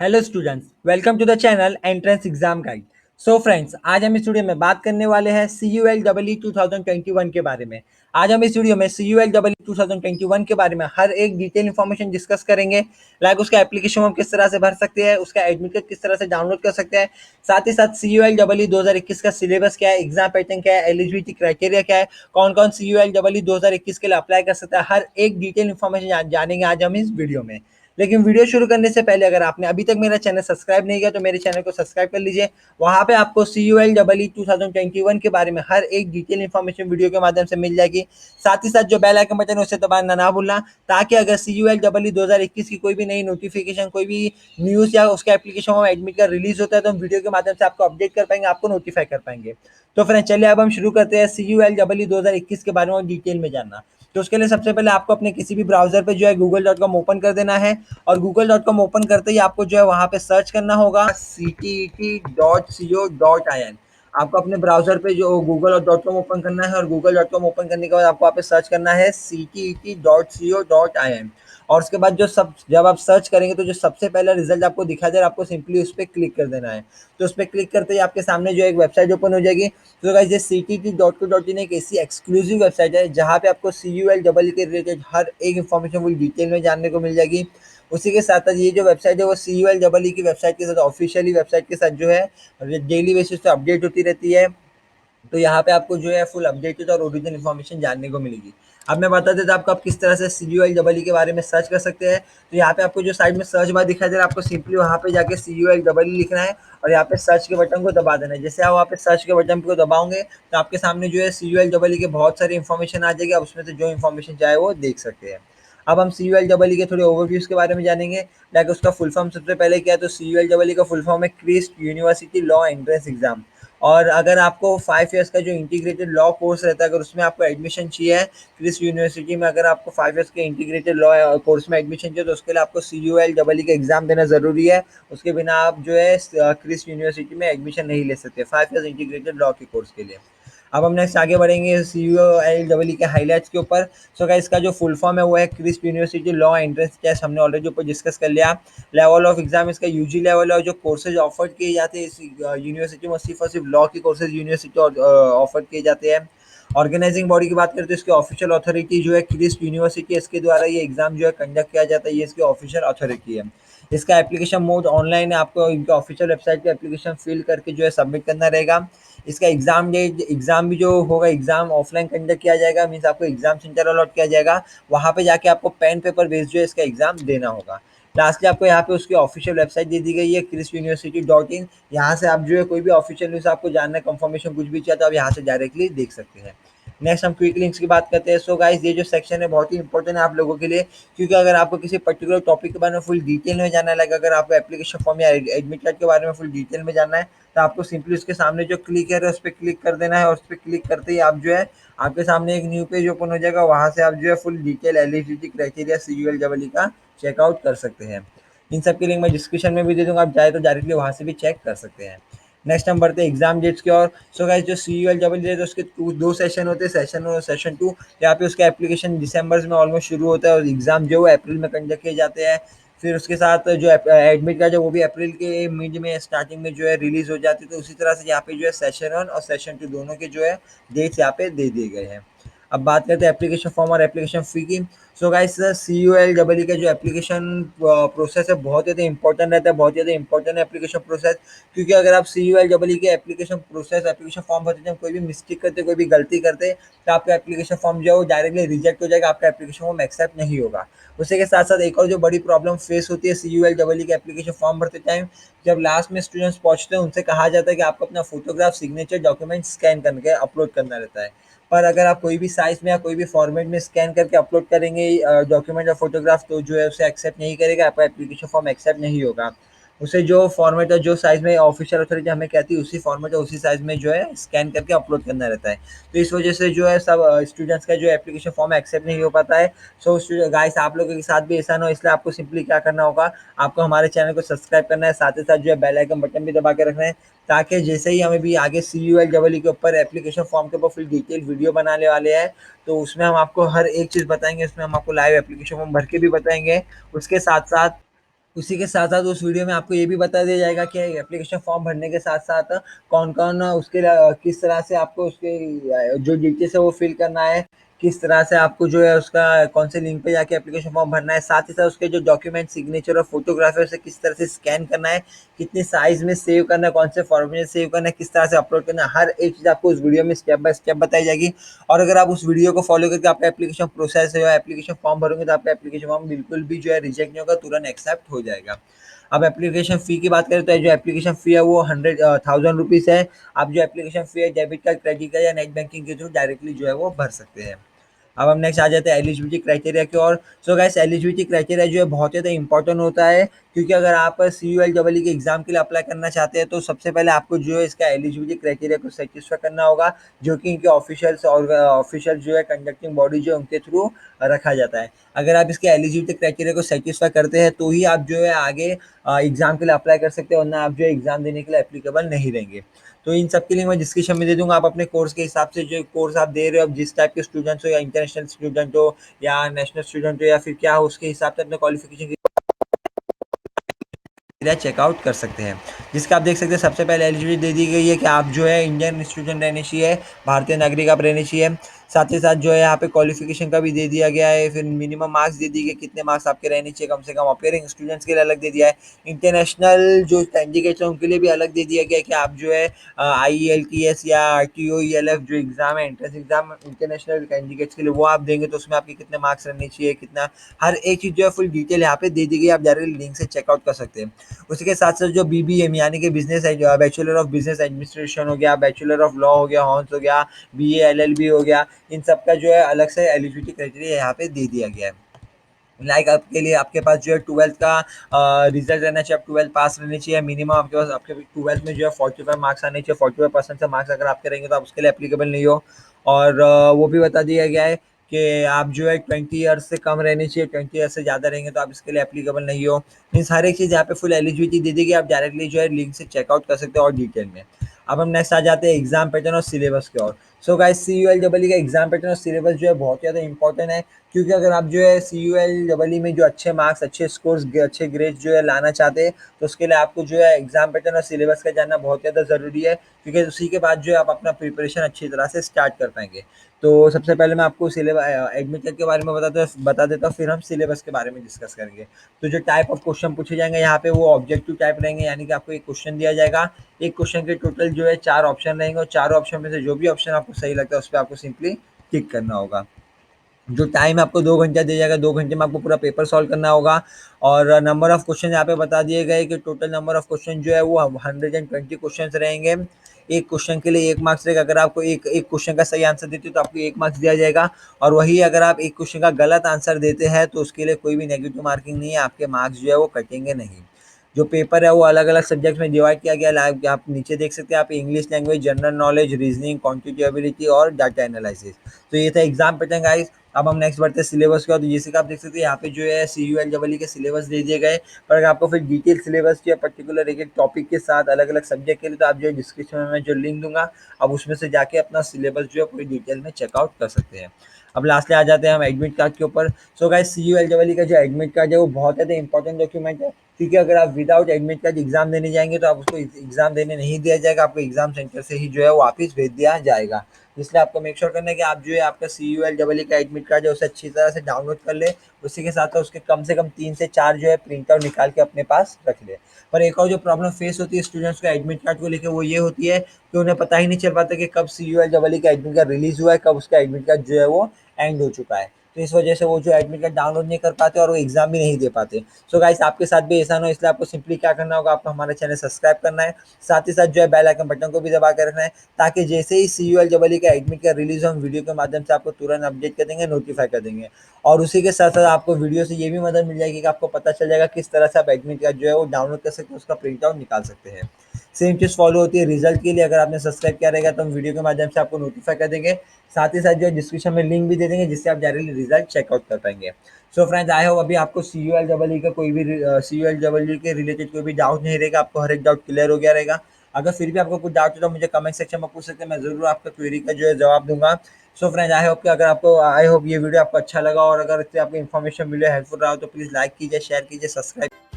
Hello students, welcome to the channel entrance exam guide. So friends, आज हम इस video में बात करने वाले हैं सी यू एल डबल 2021 के बारे में। आज हम इस वीडियो में सी यू एल डबल 2021 के बारे में हर एक डिटेल इन्फॉर्मेशन डिस्कस करेंगे। लाइक उसका एप्लीकेशन हम किस तरह से भर सकते हैं, उसका एडमिट कार्ड किस तरह से डाउनलोड कर सकते हैं, साथ ही साथ सी यू एल डबल 2021 का सिलेबस क्या है, एग्जाम पैटर्न क्या है, एलिजिबिलिटी क्राइटेरिया क्या है, कौन कौन सी यू एल डबल 2021 के लिए अप्लाई कर सकता है, हर एक डिटेल इन्फॉर्मेशन जानेंगे आज हम इस वीडियो में। लेकिन वीडियो शुरू करने से पहले अगर आपने अभी तक मेरा चैनल सब्सक्राइब नहीं किया तो मेरे चैनल को सब्सक्राइब कर लीजिए। वहां पे आपको सी यू एल डबल 2021 के बारे में हर एक डिटेल इन्फॉर्मेशन वीडियो के माध्यम से मिल जाएगी। साथ ही साथ जो बेल आइकन बटन है उसे दबाना ना भूलना, ताकि अगर सी यू एल डबल 2021 की कोई भी नई नोटिफिकेशन, कोई भी न्यूज़ या उसका एप्लीकेशन फॉर्म एडमिट का रिलीज होता है तो हम वीडियो के माध्यम से आपको अपडेट कर पाएंगे, आपको नोटिफाई कर पाएंगे। तो फ्रेंड चलिए अब हम शुरू करते हैं सी यू एल डबल 2021 के बारे में डिटेल में जानना। तो उसके लिए सबसे पहले आपको अपने किसी भी ब्राउजर पे जो है google.com ओपन कर देना है। और google.com ओपन करते ही आपको जो है वहां पे सर्च करना होगा ctet.co.in। आपको अपने ब्राउजर पे जो google.com ओपन करना है और google.com ओपन करने के बाद आपको वहाँ पे सर्च करना है ctet.co.in। और उसके बाद जो सब जब आप सर्च करेंगे तो जो सबसे पहला रिजल्ट आपको दिखा दे आपको सिंपली उस पर क्लिक कर देना है। तो उस पर क्लिक करते ही आपके सामने जो एक वेबसाइट ओपन हो जाएगी। तो गाइस ये ctt.co.in एक ऐसी एक्सक्लूसिव वेबसाइट है जहाँ पे आपको सी यू एल डबल के रिलेटेड हर एक इन्फॉर्मेशन फुल डिटेल में जानने को मिल जाएगी। उसी के साथ साथ ये जो वेबसाइट है वो सी यू एल डबल की वेबसाइट के साथ ऑफिशियली वेबसाइट के साथ जो है डेली बेसिस पे अपडेट होती रहती है। तो यहाँ पे आपको जो है फुल अपडेटेड और ओरिजिनल इन्फॉर्मेशन जानने को मिलेगी। अब मैं बता देता आपको आप किस तरह से सी यू एल डबल के बारे में सर्च कर सकते हैं। तो यहाँ पे आपको जो साइड में सर्च बार दिखाई दे रहा है आपको सिंपली वहाँ पे जाके सी यू एल डबल लिखना है और यहाँ पे सर्च के बटन को दबा देना है। जैसे आप वहाँ पे सर्च के बटन को दबाओगे तो आपके सामने जो है सी यू एल डबल के बहुत सारी इन्फॉर्मेशन आ जाएगी, आप उसमें से जो इन्फॉर्मेशन चाहे वो देख सकते हैं। अब हम सी यू एल डबल के थोड़े ओवरव्यूज के बारे में जानेंगे। लाइक उसका फुल फॉर्म सबसे पहले क्या है, तो सी यू एल डबल का फुल फॉर्म है Christ University law entrance exam. और अगर आपको 5 ईयर्स का जो इंटीग्रेटेड लॉ कोर्स रहता है अगर उसमें आपको एडमिशन चाहिए क्रिस्ट यूनिवर्सिटी में, अगर आपको 5 ईयर्स के इंटीग्रेटेड लॉ कोर्स में एडमिशन चाहिए तो उसके लिए आपको सी यू एल डबल का एग्जाम देना जरूरी है। उसके बिना आप जो है क्रिस्ट यूनिवर्सिटी में एडमिशन नहीं ले सकते 5 ईयर्स इंटीग्रेटेड लॉ के कोर्स के लिए। अब हम नेक्स्ट आगे बढ़ेंगे सी यू एल डबल के हाईलाइट्स के ऊपर। सो गाइस इसका जो फुल फॉर्म है वो है Christ University law entrance test, हमने ऑलरेडी ऊपर डिस्कस कर लिया। लेवल ऑफ एग्जाम इसका यूजी लेवल है और जो कोर्सेज ऑफर किए जाते हैं इस यूनिवर्सिटी में सिर्फ और सिर्फ लॉ के कोर्सेज यूनिवर्सिटी ऑफर किए जाते हैं। ऑर्गेनाइजिंग बॉडी की बात करें तो इसकी ऑफिशियल अथॉरिटी जो है क्रिस्ट यूनिवर्सिटी है, इसके द्वारा ये एग्जाम जो है कंडक्ट किया जाता है, ये इसकी ऑफिशियल अथॉरिटी है। इसका एप्लीकेशन मोड ऑनलाइन है, आपको इनके ऑफिशियल वेबसाइट पे एप्लीकेशन फिल करके जो है सबमिट करना रहेगा। इसका एग्जाम डेट, एग्जाम भी जो होगा एग्जाम ऑफलाइन कंडक्ट किया जाएगा, मीन्स आपको एग्जाम सेंटर अलॉट किया जाएगा, वहाँ पे जाके आपको पेन पेपर बेस्ड जो है इसका एग्जाम देना होगा। लास्टली आपको यहाँ पे उसकी ऑफिशियल वेबसाइट दे दी गई है chrisuniversity.in। यहाँ से आप जो है कोई भी ऑफिशियल न्यूज़ आपको जानना है, कंफर्मेशन कुछ भी चाहिए तो आप यहाँ से डायरेक्टली देख सकते हैं। नेक्स्ट हम क्विक लिंक्स की बात करते हैं। सो गाइस ये जो सेक्शन है बहुत ही इंपॉर्टेंट है आप लोगों के लिए, क्योंकि अगर आपको किसी पर्टिकुलर टॉपिक के बारे में फुल डिटेल में जानना है, लाइक अगर आपको एप्लीकेशन फॉर्म या एडमिट कार्ड के बारे में फुल डिटेल में जानना है तो आपको सिंपली उसके सामने जो क्लिक है उस पर क्लिक कर देना है और उस पर क्लिक करते ही आप जो है आपके सामने एक न्यू पेज ओपन हो जाएगा, वहाँ से आप जो है फुल डिटेल एलिजिबिलिटी क्राइटेरिया सी यू एल डबल का चेकआउट कर सकते हैं। इन सब की लिंक मैं डिस्क्रिप्शन में भी दे दूंगा, आप चाहे तो डायरेक्टली वहाँ से भी चेक कर सकते हैं। नेक्स्ट हम बढ़ते हैं एग्जाम डेट्स की ओर। सो गाइस जो सी यू एल डबल है उसके दो सेशन होते हैं, सेशन और सेशन टू। यहाँ पे उसका एप्लीकेशन दिसंबर में ऑलमोस्ट शुरू होता है और एग्जाम जो है अप्रैल में कंडक्ट किए जाते हैं। फिर उसके साथ जो एडमिट कार्ड है वो भी अप्रैल के मिड में स्टार्टिंग में जो है रिलीज हो जाती है। तो उसी तरह से यहाँ पे जो है सेशन वन और सेशन टू दोनों के जो है डेट्स यहाँ पे दे दिए गए हैं। अब बात करते हैं एप्लीकेशन फॉर्म और एप्लीकेशन फी की। सो गाइस सी यू एल डबल का जो एप्लीकेशन प्रोसेस है बहुत ज़्यादा इंपॉर्टेंट रहता है, बहुत ज़्यादा इंपॉर्टेंट है एप्लीकेशन प्रोसेस। क्योंकि अगर आप सी यू एल डबल के एप्लीकेशन प्रोसेस एप्लीकेशन फॉर्म भरते हैं कोई भी मिस्टेक करते, कोई भी गलती करते तो आपका एप्लीकेशन फॉर्म जो है वो डायरेक्टली रिजेक्ट हो जाएगा, आपका एप्लीकेशन फॉर्म एक्सेप्ट नहीं होगा। उसी के साथ साथ एक और जो बड़ी प्रॉब्लम फेस होती है सी यू एल डबल के एप्लीकेशन फॉर्म भरते टाइम, जब लास्ट में स्टूडेंट्स पहुंचते हैं उनसे कहा जाता है कि आपको अपना फोटोग्राफ, सिग्नेचर, डॉक्यूमेंट स्कैन करके अपलोड करना रहता है। पर अगर आप कोई भी साइज में या कोई भी फॉर्मेट में स्कैन करके अपलोड करेंगे डॉक्यूमेंट या फोटोग्राफ तो जो है उसे एक्सेप्ट नहीं करेगा, आपका एप्लीकेशन फॉर्म एक्सेप्ट नहीं होगा। उसे जो फॉर्मेट है, जो साइज में ऑफिशियल अथॉरिटी हमें कहती है उसी फॉर्मेट है, उसी साइज में जो है स्कैन करके अपलोड करना रहता है। तो इस वजह से जो है सब स्टूडेंट्स का जो एप्लीकेशन फॉर्म एक्सेप्ट नहीं हो पाता है। सो गाइस आप लोगों के साथ भी ऐसा ना हो, इसलिए आपको सिंपली क्या करना होगा, आपको हमारे चैनल को सब्सक्राइब करना है, साथ ही साथ जो है बेल आइकन बटन भी दबा के रखना है, ताकि जैसे ही हमें भी आगे सी यू एल डबल के ऊपर एप्लीकेशन फॉर्म के ऊपर फुल डिटेल वीडियो बनाने वाले हैं तो उसमें हम आपको हर एक चीज़ बताएंगे, उसमें हम आपको लाइव एप्लीकेशन फॉर्म भर के भी बताएंगे। उसके साथ साथ उसी के साथ-साथ उस वीडियो में आपको ये भी बता दिया जाएगा कि एप्लीकेशन फॉर्म भरने के साथ-साथ कौन-कौन उसके किस तरह से आपको उसके जो डिटेल्स है वो फिल करना है, किस तरह से आपको जो है उसका कौन से लिंक पे जाके एप्लीकेशन फॉर्म भरना है, साथ ही साथ उसके जो डॉक्यूमेंट, सिग्नेचर और फोटोग्राफ है उसे किस तरह से स्कैन करना है, कितनी साइज़ में सेव करना है, कौन से फॉर्मेट में सेव करना है, किस तरह से अपलोड करना है, हर एक चीज़ आपको उस वीडियो में स्टेप बाय स्टेप बताई जाएगी। और अगर आप उस वीडियो को फॉलो करके आपका एप्लीकेशन प्रोसेस है या एप्लीकेशन फॉर्म भरोगे तो आपका एप्लीकेशन फॉर्म बिल्कुल भी जो है रिजेक्ट नहीं होगा, तुरंत एक्सेप्ट हो जाएगा। अब एप्लीकेशन फ़ी की बात करें तो जो एप्लीकेशन फ़ी है वो 1000 रुपीज़ है। आप जो एप्लीकेशन फ़ी है डेबिट कार्ड, क्रेडिट कार्ड या नेट बैंकिंग के थ्रू डायरेक्टली जो है वो भर सकते हैं। अब हम नेक्स्ट आ जाते हैं एलिजिबिलिटी क्राइटेरिया की ओर। सो गाइस एलिजिबिलिटी क्राइटेरिया जो है बहुत ज़्यादा इंपॉर्टेंट होता है, क्योंकि अगर आप CUL के एग्ज़ाम के लिए अप्लाई करना चाहते हैं तो सबसे पहले आपको जो है इसका एलिजिबिलिटी क्राइटेरिया को सैटिस्फाई करना होगा, जो कि इनके ऑफिशियल्स और ऑफिशियल जो है कंडक्टिंग बॉडी जो है उनके थ्रू रखा जाता है। अगर आप इसके एलिजिबिलिटी क्राइटेरिया को सैटिस्फाई करते हैं तो ही आप जो है आगे एग्ज़ाम के लिए अप्लाई कर सकते हैं, वरना आप जो है एग्ज़ाम देने के लिए एप्लीकेबल नहीं रहेंगे। तो इन सब के लिए मैं डिस्क्रिप्शन में दे दूँगा, आप अपने कोर्स के हिसाब से जो कोर्स आप दे रहे हो, अब जिस टाइप के स्टूडेंट्स हो या इंटरनेशनल स्टूडेंट हो या नेशनल स्टूडेंट हो या फिर क्या हो, उसके हिसाब से अपने क्वालिफ़िकेशन की चेकआउट कर सकते हैं। जिसका आप देख सकते हैं सबसे पहले एलिजिबिलिटी दे दी गई है कि आप जो है इंडियन स्टूडेंट रहने चाहिए, भारतीय नागरिक आप रहने चाहिए। साथ ही साथ जो है यहाँ पे क्वालिफ़िकेशन का भी दे दिया गया है, फिर मिनिमम मार्क्स दे दिए गए, कितने मार्क्स आपके रहने चाहिए कम से कम। अपीयरिंग स्टूडेंट्स के लिए अलग दे दिया है। इंटरनेशनल जो कैंडिडेट्स हैं उनके लिए भी अलग दे दिया गया है कि आप जो है IELTS या TOEFL जो एग्ज़ाम है, एंट्रेंस एग्ज़ाम इंटरनेशनल कैंडिडेट्स के लिए वो आप देंगे तो उसमें आपके कितने मार्क्स रहने चाहिए, कितना हर एक चीज़ जो है फुल डिटेल यहाँ पे दे दी गई है, आप डायरेक्टली लिंक से चेकआउट कर सकते हैं। उसी के साथ साथ जो BBM यानी कि business bachelor of business administration हो गया, बैचलर ऑफ लॉ हो गया, हॉर्न्स हो गया, BA LLB हो गया, इन सब का जो है अलग से एलिजिबिलिटी क्राइटेरिया यहाँ पे दे दिया गया है। लाइक आपके लिए आपके पास जो है 12th का रिजल्ट रहना चाहिए, आप 12th पास रहनी चाहिए मिनिमम, आपके पास आपके 12th में जो है 45 मार्क्स आने चाहिए, 45% से मार्क्स अगर आपके रहेंगे तो आप उसके लिए एप्लीकेबल नहीं हो। और वो भी बता दिया गया है कि आप जो है 20 ईयर्स से कम रहनी चाहिए, 20 ईयर्स से ज़्यादा रहेंगे तो आप इसके लिए एप्लीकेबल नहीं हो। मीन्स हर एक चीज़ यहाँ पे फुल एलिजिबिलिटी दे देगी, आप डायरेक्टली जो है लिंक से चेकआउट कर सकते हो और डिटेल में। अब हम नेक्स्ट आ जाते हैं एग्जाम पैटर्न और सिलेबस की ओर। सो गाइस CUL का एग्जाम पैटर्न और सिलेबस जो है बहुत ज़्यादा इंपॉर्टेंट है, क्योंकि अगर आप जो है CUL में जो अच्छे मार्क्स, अच्छे स्कोर्स, अच्छे ग्रेड्स जो है लाना चाहते हैं तो उसके लिए आपको जो है एग्जाम पैटर्न और सिलेबस का जानना बहुत ज़्यादा ज़रूरी है, क्योंकि उसी के बाद जो है आप अपना प्रिपरेशन अच्छी तरह से स्टार्ट कर पाएंगे। तो सबसे पहले मैं आपको सिलेबस एडमिट कार्ड के बारे में बता देता हूँ, फिर हम सिलेबस के बारे में डिस्कस करेंगे। तो जो टाइप ऑफ क्वेश्चन पूछे जाएंगे यहाँ पे वो ऑब्जेक्टिव टाइप रहेंगे, यानी कि आपको एक क्वेश्चन दिया जाएगा, एक क्वेश्चन के टोटल जो है 4 ऑप्शन रहेंगे और चारों ऑप्शन में से जो भी ऑप्शन आपको सही लगता है उस पे आपको सिंपली टिक करना होगा। जो टाइम आपको 2 घंटा दिया जाएगा, 2 घंटे में आपको पूरा पेपर सॉल्व करना होगा। और नंबर ऑफ क्वेश्चन यहाँ पे बता दिए गए कि टोटल नंबर ऑफ क्वेश्चन जो है वो 120 क्वेश्चंस रहेंगे। एक क्वेश्चन के लिए 1 मार्क्स रहेगा, अगर आपको एक क्वेश्चन का सही आंसर देते हो तो आपको 1 मार्क्स दिया जाएगा, और वही अगर आप एक क्वेश्चन का गलत आंसर देते हैं तो उसके लिए कोई भी नेगेटिव मार्किंग नहीं है, आपके मार्क्स जो है वो कटेंगे नहीं। जो पेपर है वो अलग-अलग सब्जेक्ट्स में डिवाइड किया गया है, लाइक आप नीचे देख सकते हैं, आप English language, general knowledge, reasoning, quantitative ability और डाटा एनालिसिस। तो ये था एग्जाम पैटर्न गाइस। अब हम नेक्स्ट बढ़ते हैं सिलेबस का। तो जैसे कि आप देख सकते हैं यहाँ पे जो है CUL के सिलेबस दे दिए गए, पर अगर आपको फिर डिटेल सिलेबस या पर्टिकुलर एक एक टॉपिक के साथ अलग-अलग सब्जेक्ट के लिए तो आप जो है डिस्क्रिप्शन में मैं जो लिंक दूँगा, आप उसमें से जाके अपना सिलेबस जो है पूरी डिटेल में चेकआउट कर सकते हैं। अब लास्टली आ जाते हैं हम एडमिट कार्ड के ऊपर। सो गाइस CUL का जो एडमिट कार्ड है वो बहुत ज़्यादा इंपॉर्टेंट डॉक्यूमेंट है, क्योंकि अगर आप विदाउट एडमिट कार्ड एग्ज़ाम देने जाएँगे तो आप उसको एग्ज़ाम देने नहीं दिया जाएगा, आपको एग्ज़ाम सेंटर से ही जो है वापस भेज दिया जाएगा। इसलिए आपको मेक श्योर करना है कि आप जो है आपका CUL का एडमिट कार्ड है उसे अच्छी तरह से डाउनलोड कर ले। उसी के साथ उसके कम से कम 3 से 4 जो है प्रिंट आउट निकाल के अपने पास रख ले। पर एक और जो प्रॉब्लम फेस होती है स्टूडेंट्स को एडमिट कार्ड को लेके वो ये होती है कि उन्हें पता ही नहीं चल पाता कि कब CUL का एडमिट कार्ड रिलीज़ हुआ है, कब उसका एडमिट कार्ड जो है वो एंड हो चुका है। तो इस वजह से वो जो एडमिट कार्ड डाउनलोड नहीं कर पाते और वो एग्ज़ाम भी नहीं दे पाते। सो गाइस आपके साथ भी ऐसा ना हो, इसलिए आपको सिंपली क्या करना होगा, आपको हमारा चैनल सब्सक्राइब करना है, साथ ही साथ जो है बेल आइकन बटन को भी दबा के रखना है, ताकि जैसे ही CUL का एडमिट कार्ड रिलीज़ हो हम वीडियो के माध्यम से आपको तुरंत अपडेट कर देंगे, नोटिफाई कर देंगे। और उसी के साथ साथ आपको वीडियो से ये भी मदद मिल जाएगी कि आपको पता चल जाएगा किस तरह से आप एडमिट कार्ड जो है वो डाउनलोड कर सकते हैं, उसका प्रिंट आउट निकाल सकते हैं। सेम चीज़ फॉलो होती है रिजल्ट के लिए, अगर आपने सब्सक्राइब किया रहेगा तो हम वीडियो के माध्यम से आपको नोटिफाई कर देंगे, साथ ही साथ जो है डिस्क्रिप्शन में लिंक भी दे देंगे जिससे आप डायरेक्टली रिजल्ट चेकआउट कर पाएंगे। सो फ्रेंड्स आई होप अभी आपको CUL का कोई भी CUL के रिलेटेड कोई भी डाउट नहीं रहेगा, आपको हर एक डाउट क्लियर हो गया रहेगा। अगर फिर भी आपको कुछ डाउट हो तो मुझे कमेंट सेक्शन में पूछ सकते हैं, मैं ज़रूर आपका क्वेरी का जो है जवाब दूंगा। सो फ्रेंड्स आई होप ये वीडियो आपको अच्छा लगा, और अगर इससे आपको इन्फॉर्मेशन मिले, हेल्पफुल रहा हो तो प्लीज़ लाइक कीजिए, शेयर कीजिए, सब्सक्राइब